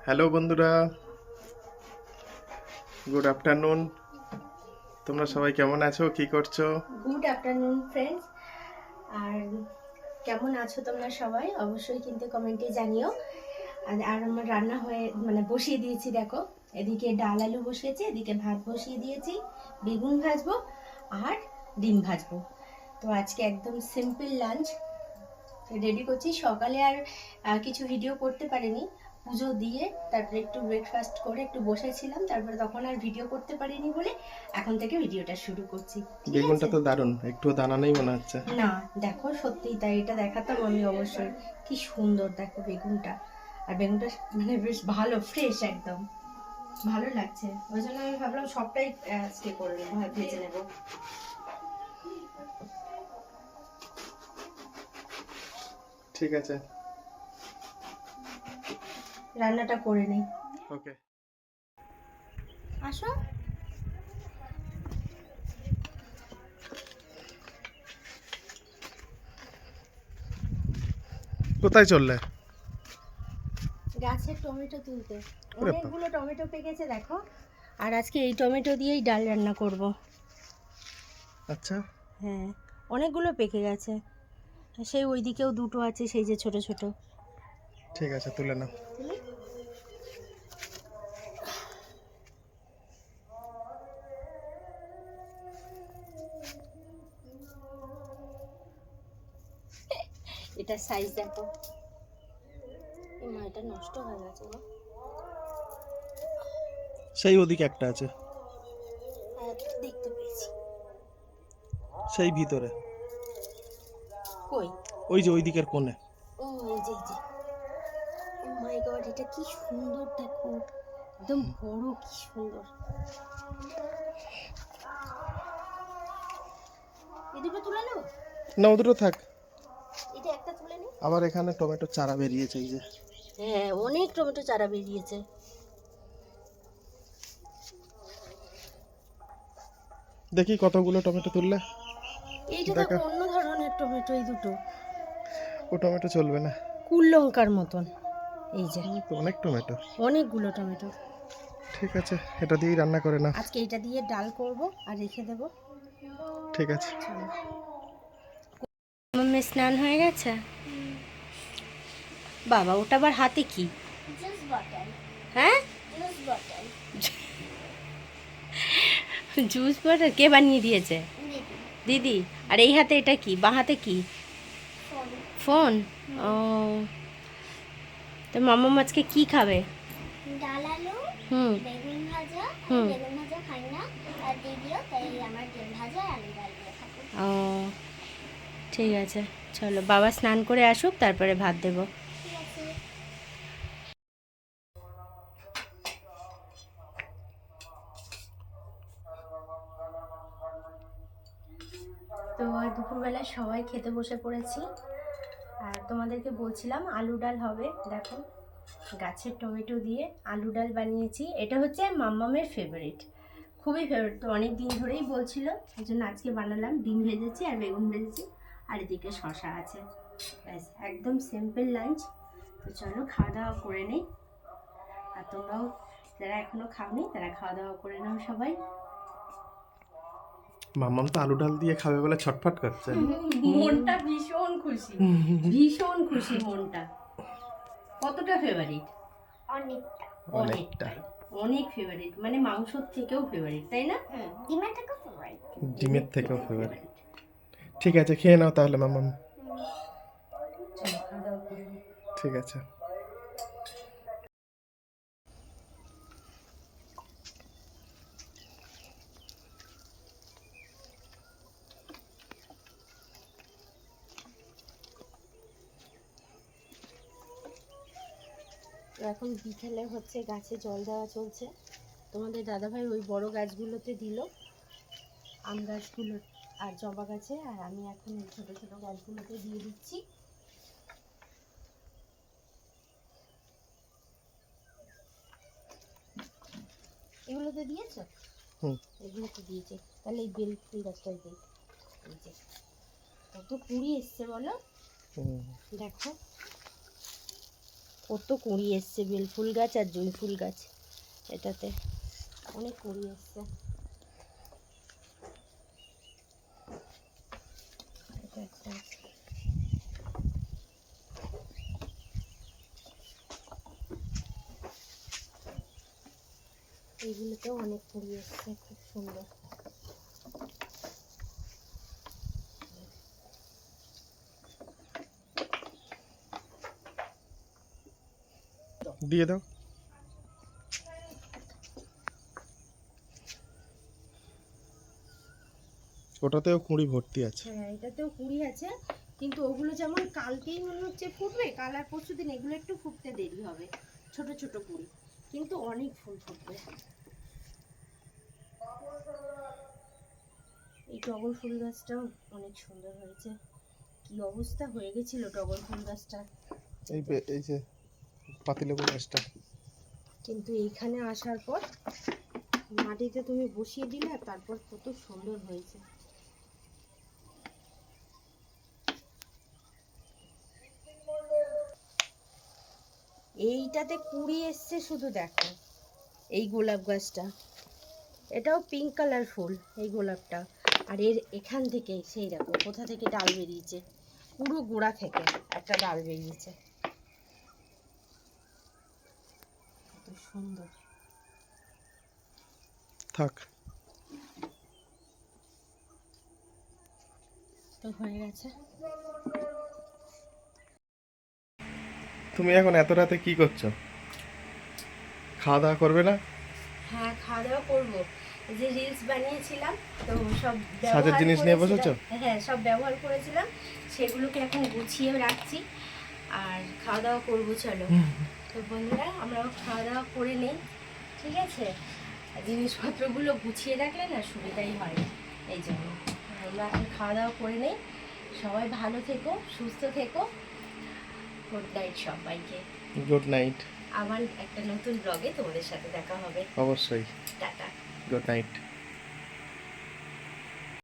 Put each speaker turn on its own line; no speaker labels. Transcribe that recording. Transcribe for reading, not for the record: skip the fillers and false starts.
Hello বন্ধুরা, good afternoon. তোমরা সবাই কেমন আছো, কি করছো?
Good afternoon friends. আর কেমন আছো তোমরা সবাই অবশ্যই কিন্তু কমেন্টে জানিও। আর আমার রান্না হয়ে বসিয়ে দিয়েছি, দেখো এদিকে ডাল আলু বসিয়েছি, এদিকে ভাত বসিয়ে দিয়েছি, বেগুন ভাজবো আর ডিম ভাজবো। তো আজকে একদম সিম্পল লাঞ্চ রেডি করছি। সকালে আর কিছু ভিডিও করতে পারিনি, পুজো দিয়ে তারপরে একটু ব্রেকফাস্ট করে একটু বসেছিলাম, তারপরে তখন আর ভিডিও করতে পারিনি বলে এখন থেকে ভিডিওটা শুরু করছি। ঠিক
বেগুনটা
আছে?
তো দারুণ, একটু দানা নেই মনে হচ্ছে।
না, দেখো সত্যিই তাই, এটা দেখাতাম আমি অবশ্যই। কি সুন্দর দেখো বেগুনটা, আর বেগুনটা বেশ ভালো ফ্রেশ, একদম ভালো লাগছে। ওই জন্য আমি ভাবলাম সবটাই আজকে করে নেবো, ভেজে নেবো।
ঠিক আছে,
রান্নাটা করে নেই।
ওকে।
আসো।
কোথায় চললে?
গাছের টমেটো তুলতে।
ওরে বাবা,
অনেকগুলো টমেটো পেকেছে দেখো, আর আজকে এই টমেটো দিয়েই ডাল রান্না করব।
আচ্ছা।
হ্যাঁ, অনেকগুলো পেকে গেছে। সেই ওইদিকেও দুটো আছে, সেই যে ছোট ছোট।
ঠিক আছে, তুলে নাও।
তুলি? এটা সাইজ দেখো। এই মাটা নষ্ট হয়ে গেছে গো।
সেই ওদিকে একটা আছে,
হ্যাঁ, দেখতে পেয়েছি।
সেই ভিতরে,
কই?
ওই যে ওই দিকের কোণে।
ও এই যে এই যে। ও মাই গড, এটা কি সুন্দর দেখো, একদম বড়, কি সুন্দর। এই দুটো তুলে নাও।
না, ও দুটো থাক।
এটা একটা তুলে নি।
আবার এখানে টমেটো চারা বেরিয়েছে, এই যে।
হ্যাঁ, অনেক টমেটো চারা বেরিয়েছে।
দেখি কতগুলো টমেটো তুললে।
এইটা দেখো
দেখা,
অন্য ধরনের টমেটো, এই দুটো
ও টমেটো চলবে না।
কুল লঙ্কার মতন। এই যে
তো অনেক টমেটো।
অনেকগুলো টমেটো।
ঠিক আছে, এটা দিয়েই রান্না করে না।
আজকে এটা দিয়ে ডাল করব আর রেখে দেবো।
ঠিক আছে।
চলো। মাম্মি স্নান হয়ে গেছে? বাবা, ওটা আবার হাতে কি? হ্যাঁ, জুস বটল কে বানিয়ে দিয়েছে? দিদি। আর এই হাতে এটা কি, বাঁ হাতে কি? ফোন। ও, তো মাম্মা আজকে কি খাবে?
ডাল আলু,
হুম
বেগুন ভাজা।
হুম।
বেগুন ভাজা খাই না, আর দিদিও তাই আমার ডিম ভাজা আর আলু ডাল দিয়ে খাবো।
ও, ঠিক আছে, চলো বাবা স্নান করে আসুক, তারপরে ভাত দেবো।
ঠিক আছে।
তো দুপুরবেলা সবাই খেতে বসে পড়েছি, আর তোমাদেরকে বলছিলাম আলু ডাল হবে। দেখো, গাছের টমেটো দিয়ে আলু ডাল বানিয়েছি। এটা হচ্ছে মাম্মামের ফেভারিট, খুবই ফেভারিট, তো অনেক দিন ধরেই বলছিল, এই জন্য আজকে বানালাম। ডিম ভেজেছি আর বেগুন ভেজেছি, আর এদিকে শশা আছে। ব্যাস, একদম সিম্পল লাঞ্চ। তো চলো খাওয়া দাওয়া করে নেই, আর তোমরাও যারা এখনো খাওনি তারা খাওয়া দাওয়া করে নাও সবাই।
মাম্মাম তো আলু ডাল দিয়ে খাবে বলে ছটফট করছে।
মনটা ভীষণ খুশি, ভীষণ খুশি মনটা। কতটা ফেভারিট?
অনেকটা।
অনেকটা।
অনেক ফেভারিট, মানে মাংসর থেকেও ফেভারিট, তাই না?
ডিমের থেকে ফেভারিট।
ডিমের থেকেও ফেভারিট। ঠিক আছে, খেয়ে নাও তাহলে মাম্মাম।
চলো খাওয়া দাওয়া করে নিই।
ঠিক আছে।
তো এখন বিকেলে হচ্ছে গাছে জল দেওয়া চলছে। তোমাদের দাদাভাই ওই বড় গাছগুলোতে দিল, আম গাছগুলো আর জবা গাছে, আর আমি এখন এই ছোটো ছোটো গাছগুলোতে দিয়ে দিচ্ছি। এগুলোতে দিয়েছো?
হুম।
এগুলোতে দিয়েছে, তাহলে এই বেল ফুল গাছটাই দিই। এই যে কত কুড়ি এসছে বলো,
হুম।
দেখো। কত কুঁড়ি এসছে বেল ফুল গাছ আর জুঁই ফুল গাছ, এটাতে অনেক কুঁড়ি এসছে। এটা একটা আছে। এইগুলোতেও অনেক কুঁড়ি এসছে, খুব সুন্দর।
দিয়ে দাও। ওটাতেও কুঁড়ি ভর্তি আছে।
হ্যাঁ, এটাতেও কুঁড়ি আছে, কিন্তু ওগুলো যেমন কালকেই মনে হচ্ছে ফুটবে, কাল আর পরশু দিন এগুলো একটু ফুটতে দেরি হবে, ছোট ছোট কুঁড়ি, কিন্তু অনেক ফুল ফুটবে। এই টগর ফুল গাছটাও অনেক সুন্দর হয়েছে। কি অবস্থা হয়ে গেছিল টগর ফুল গাছটা,
এই যে পাতিলেবু গাছটা,
কিন্তু এইখানে আসার পর মাটিতে তুমি বসিয়ে দিলে, তারপর কত সুন্দর হয়েছে। এইটাতে কুঁড়ি এসছে শুধু দেখো, এই গোলাপ গাছটা, এটাও পিঙ্ক কালার ফুল এই গোলাপটা। আর এর এখান থেকে সেই দেখো কোথা থেকে ডাল বেরিয়েছে, পুরো গোড়া থেকে একটা ডাল বেরিয়েছে, কত সুন্দর।
থাক।
তো হয়ে গেছে।
তুমি এখন এত রাতে কি করছো? খাওয়া দাওয়া করবে না?
হ্যাঁ, খাওয়া দাওয়া করবো। এই যে রিলস বানিয়েছিলাম, তো সব
সাজের জিনিস নিয়ে বসেছো?
হ্যাঁ, সব ব্যবহার করেছিলাম, সেগুলোকে এখন গুছিয়ে রাখছি আর খাওয়া দাওয়া করবো। চলো তো বন্ধুরা, আমরা খাওয়া দাওয়া করে নেই, ঠিক আছে? আর জিনিসপত্রগুলো গুছিয়ে রাখলে না সুবিধাই হয়, এই জন্য আমরা এখন খাওয়া দাওয়া করে নেই। সবাই ভালো থেকো, সুস্থ থেকো। গুড নাইট সবাইকে।
Good night.
আবার একটা নতুন ব্লগে তোমাদের সাথে দেখা হবে।
অবশ্যই।
টাটা।
Good night.